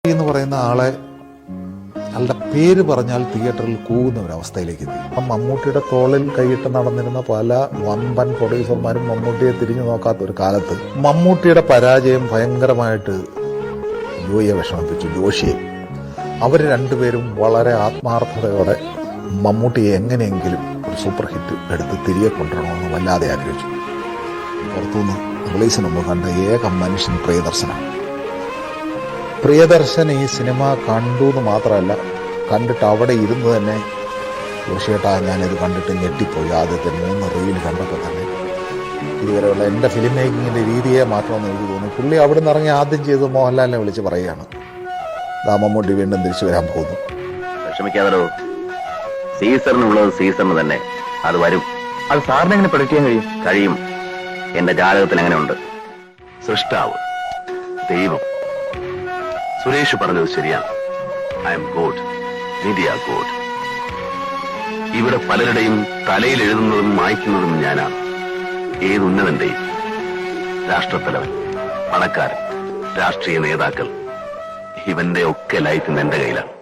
എന്ന് പറയുന്ന ആളെ അയാളുടെ പേര് പറഞ്ഞാൽ തിയേറ്ററിൽ കൂവുന്ന ഒരവസ്ഥയിലേക്ക് എത്തി. അപ്പം മമ്മൂട്ടിയുടെ തോളിൽ കൈയിട്ട് നടന്നിരുന്ന പല വമ്പൻ പ്രൊഡ്യൂസർമാരും മമ്മൂട്ടിയെ തിരിഞ്ഞു നോക്കാത്ത ഒരു കാലത്ത് മമ്മൂട്ടിയുടെ പരാജയം ഭയങ്കരമായിട്ട് ജോയിയെ വിഷമിപ്പിച്ചു. ജോഷിയെ അവർ രണ്ടുപേരും വളരെ ആത്മാർത്ഥതയോടെ മമ്മൂട്ടിയെ എങ്ങനെയെങ്കിലും ഒരു സൂപ്പർ ഹിറ്റ് എടുത്ത് തിരികെ കൊണ്ടുവരണമെന്ന് വല്ലാതെ ആഗ്രഹിച്ചു. പുറത്തുനിന്ന് റിലീസിന് മുമ്പ് കണ്ട ഏക മനുഷ്യൻ പ്രിയദർശനാണ്. പ്രിയദർശൻ ഈ സിനിമ കണ്ടു എന്ന് മാത്രമല്ല, കണ്ടിട്ട് അവിടെ ഇരുന്ന് തന്നെ ജോഷിയേട്ടാ ഞാനിത് കണ്ടിട്ട് ഞെട്ടിപ്പോയി. ആദ്യത്തെ 3 റീൽ കണ്ടപ്പോൾ തന്നെ ഇതുവരെയുള്ള എൻ്റെ ഫിലിം മേക്കിങ്ങിൻ്റെ രീതിയെ മാറ്റണമെന്ന് എനിക്ക് തോന്നി. പുള്ളി അവിടെ നിന്ന് ഇറങ്ങി ആദ്യം ചെയ്ത് മോഹൻലാലിനെ വിളിച്ച് പറയുകയാണ്, മമ്മൂട്ടി വീണ്ടും തിരിച്ചു വരാൻ പോകുന്നു. വിഷമിക്കാതോ, സീസറിനുള്ളത് സീസറിന് തന്നെ, അത് വരും. അത് സാറിന് എങ്ങനെ പ്രൊഡിക്റ്റ് ചെയ്യാൻ കഴിയും? എന്റെ ജാതകത്തിൽ എങ്ങനെയുണ്ട്? സൃഷ്ടാവ്, ദൈവം. സുരേഷ് പറഞ്ഞത് ശരിയാണ്. I M God, media God. ഇവിടെ പലരുടെയും തലയിൽ എഴുതുന്നതും മായ്ക്കുന്നതും ഞാനാണ്. ഏത് ഉന്നതന്റെയും, രാഷ്ട്രത്തലവൻ, പണക്കാരൻ, രാഷ്ട്രീയ നേതാക്കൾ, ഇവന്റെ ഒക്കെ ലൈഫ് എന്റെ കയ്യിലാണ്.